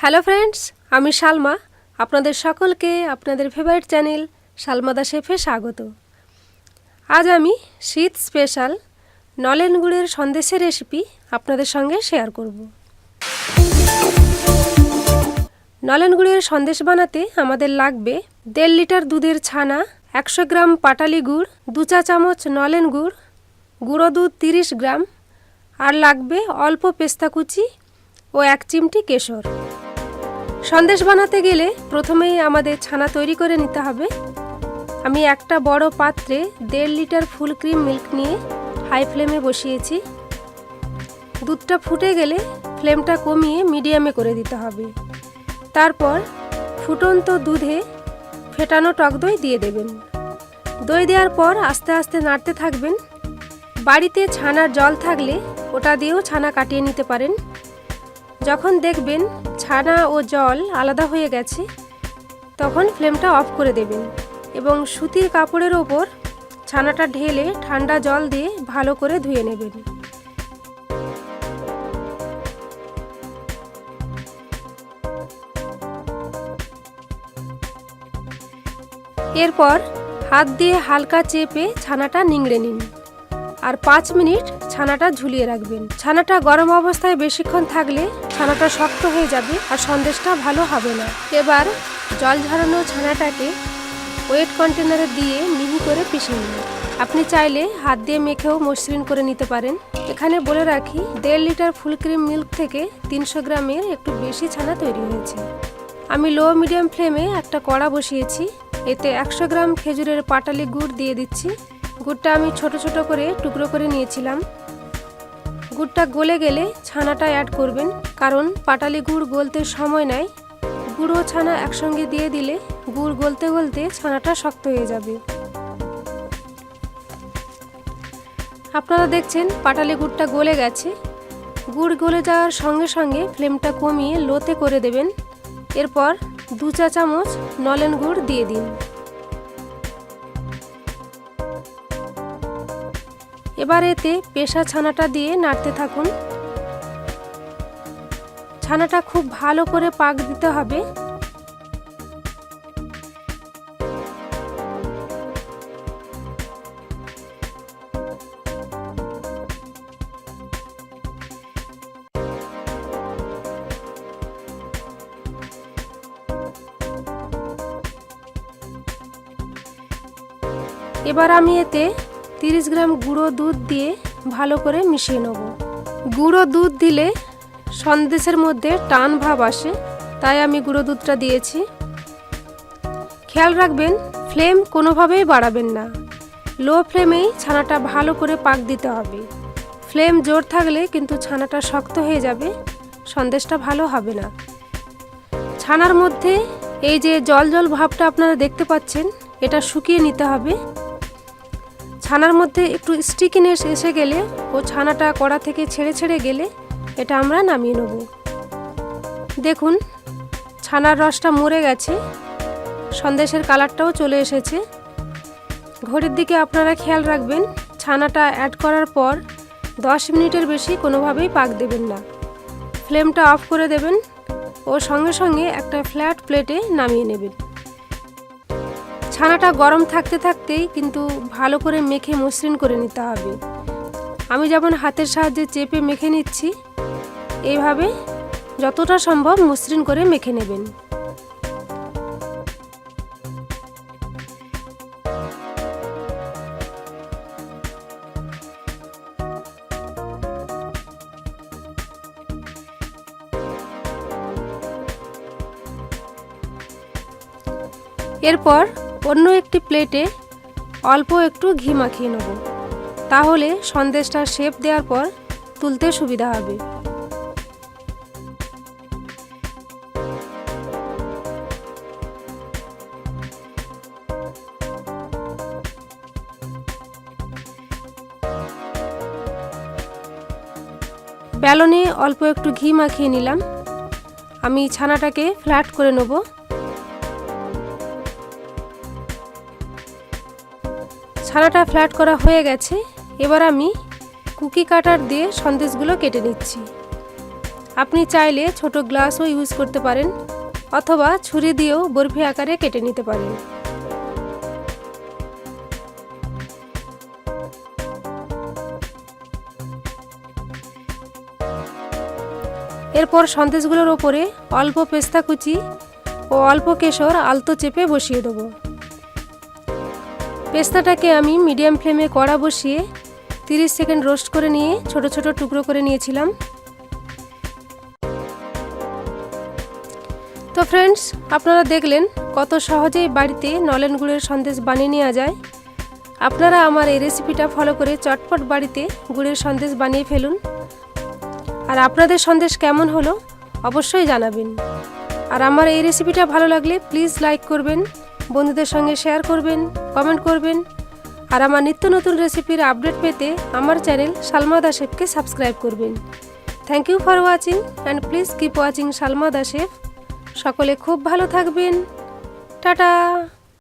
Hello friends, আমি শালমা। আপনাদের সকলকে আপনাদের ফেভারিট চ্যানেল শালমা দা শেফে স্বাগত। আজ আমি শীত স্পেশাল নলেন গুড়ের সন্দেশের রেসিপি আপনাদের সঙ্গে শেয়ার করব। নলেন গুড়ের সন্দেশ বানাতে আমাদের লাগবে 1.5 লিটার দুধের ছানা, 100 গ্রাম পাটালি গুড়, 2 চা চামচ নলেন গুড়, গুঁড়ো দুধ 30 গ্রাম, আর লাগবে অল্প পেস্তা কুচি ও 1 চিমটি কেশর। সন্দেশ বানাতে গেলে প্রথমেই আমাদের ছানা তৈরি করে নিতে হবে। আমি একটা বড় পাত্রে 1.5 লিটার ফুল ক্রিম মিল্ক নিয়ে হাই ফ্লেমে বসিয়েছি। দুধটা ফুটে গেলে ফ্লেমটা কমিয়ে মিডিয়ামে করে দিতে হবে। তারপর ফুটন্ত দুধে ফেটানো টক দই দিয়ে দেবেন। দই দেওয়ার পর আস্তে আস্তে নাড়তে থাকবেন। বাড়িতে ছানার জল থাকলে ওটা দিয়েও ছানা কাটিয়ে নিতে পারেন। যখন দেখবেন ছানা ও জল আলাদা হয়ে গেছে, তখন ফ্লেমটা অফ করে দেবেন এবং সুতির কাপড়ের ওপর ছানাটা ঢেলে ঠান্ডা জল দিয়ে ভালো করে ধুয়ে নেবেন। এরপর হাত দিয়ে হালকা চেপে ছানাটা নিংড়ে নিন আর 5 মিনিট ছানাটা ঝুলিয়ে রাখবেন। ছানাটা গরম অবস্থায় বেশিক্ষণ থাকলে ছানাটা শক্ত হয়ে যাবে আর সন্দেশটা ভালো হবে না। এবার জল ঝরানো ছানাটাকে ওয়েট কন্টেনারে দিয়ে মিহি করে পিষে নিন। আপনি চাইলে হাত দিয়ে মেখেও মসৃণ করে নিতে পারেন। এখানে বলে রাখি 1.5 লিটার ফুল ক্রিম মিল্ক থেকে 300 গ্রামের একটু বেশি ছানা তৈরি হয়েছে। আমি লো মিডিয়াম ফ্লেমে একটা কড়া বসিয়েছি। এতে 100 গ্রাম খেজুরের পাটালি গুড় দিয়ে দিচ্ছি। গুড়টা আমি ছোট ছোট করে টুকরো করে নিয়েছিলাম। গুড়টা গলে গেলে ছানাটা অ্যাড করবেন, কারণ পাটালি গুড় গলতে সময় নেয়। গুড় ও ছানা একসঙ্গে দিয়ে দিলে গুড় গলতে গলতে ছানাটা শক্ত হয়ে যাবে। আপনারা দেখছেন পাটালি গুড়টা গলে গেছে। গুড় গলে যাওয়ার সঙ্গে সঙ্গে ফ্লেমটা কমিয়ে লোতে করে দেবেন। এরপর 2 চা চামচ নলেন গুড় দিয়ে দিন। এবার এতে পেষা ছানাটা দিয়ে নাড়তে থাকুন। ছানাটা খুব ভালো করে পাক দিতে হবে। এবার আমি এতে 30 গ্রাম গুঁড়ো দুধ দিয়ে ভালো করে মিশিয়ে নেব। গুঁড়ো দুধ দিলে সন্দেশের মধ্যে টান ভাব আসে, তাই আমি গুঁড়ো দুধটা দিয়েছি। খেয়াল রাখবেন ফ্লেম কোনোভাবেই বাড়াবেন না। লো ফ্লেমেই ছানাটা ভালো করে পাক দিতে হবে। ফ্লেম জোর থাকলে কিন্তু ছানাটা শক্ত হয়ে যাবে, সন্দেশটা ভালো হবে না। ছানার মধ্যে এই যে জল জল ভাবটা আপনারা দেখতে পাচ্ছেন, এটা শুকিয়ে নিতে হবে। ছানার মধ্যে একটু স্টিকিনেস এসে গেলে ও ছানাটা কড়া থেকে ছেড়ে ছেড়ে গেলে এটা আমরা নামিয়ে নেব। দেখুন ছানার রসটা মরে গেছে, সন্দেশের কালারটাও চলে এসেছে। ঘড়ির দিকে আপনারা খেয়াল রাখবেন, ছানাটা অ্যাড করার পর 10 মিনিটের বেশি কোনোভাবেই পাক দেবেন না। ফ্লেমটা অফ করে দেবেন ও সঙ্গে সঙ্গে একটা ফ্ল্যাট প্লেটে নামিয়ে নেবেন। ছানাটা গরম থাকতে থাকতেই কিন্তু ভালো করে মেখে মসৃণ করে নিতে হবে। আমি যেমন হাতের সাহায্যে চেপে মেখে নিচ্ছি, এইভাবে যতটা সম্ভব মসৃণ করে মেখে নেবেন। এরপর অন্য একটি প্লেটে অল্প একটু ঘি মাখিয়ে নেব, তাহলে সন্দেশটা শেপ দেওয়ার পর তুলতে সুবিধা হবে। বেলনে অল্প একটু ঘি মাখিয়ে নিলাম। আমি ছানাটাকে ফ্ল্যাট করে নেব। ছানাটা ফ্ল্যাট করা হয়ে গেছে। এবার আমি কুকি কাটার দিয়ে সন্দেশগুলো কেটে নিচ্ছি। আপনি চাইলে ছোট গ্লাসও ইউজ করতে পারেন অথবা ছুরি দিয়েও বরফি আকারে কেটে নিতে পারেন। এরপর সন্দেশগুলোর ওপরে অল্প পেস্তা কুচি ও অল্প কেশর আলতো চেপে বসিয়ে দেবো। পেস্তাটাকে আমি মিডিয়াম ফ্লেমে কড়া বসিয়ে 30 সেকেন্ড রোস্ট করে নিয়ে ছোট ছোট টুকরো করে নিয়েছিলাম। তো ফ্রেন্ডস, আপনারা দেখলেন কত সহজেই বাড়িতে নলেন গুড়ের সন্দেশ বানিয়ে নেওয়া যায়। আপনারা আমার এই রেসিপিটা ফলো করে চটপট বাড়িতে গুড়ের সন্দেশ বানিয়ে ফেলুন। আর আপনাদের সন্দেশ কেমন হলো অবশ্যই জানাবেন। আর আমার এই রেসিপিটা ভালো লাগলে প্লিজ লাইক করবেন, বন্ধুদের সঙ্গে শেয়ার করবেন, কমেন্ট করবেন। আর আমার নিত্য নতুন রেসিপির আপডেট পেতে আমার চ্যানেল সালমা দা শেফকে সাবস্ক্রাইব করবেন। Thank you for watching and please keep watching Salma the chef. সকলে খুব ভালো থাকবেন। টাটা।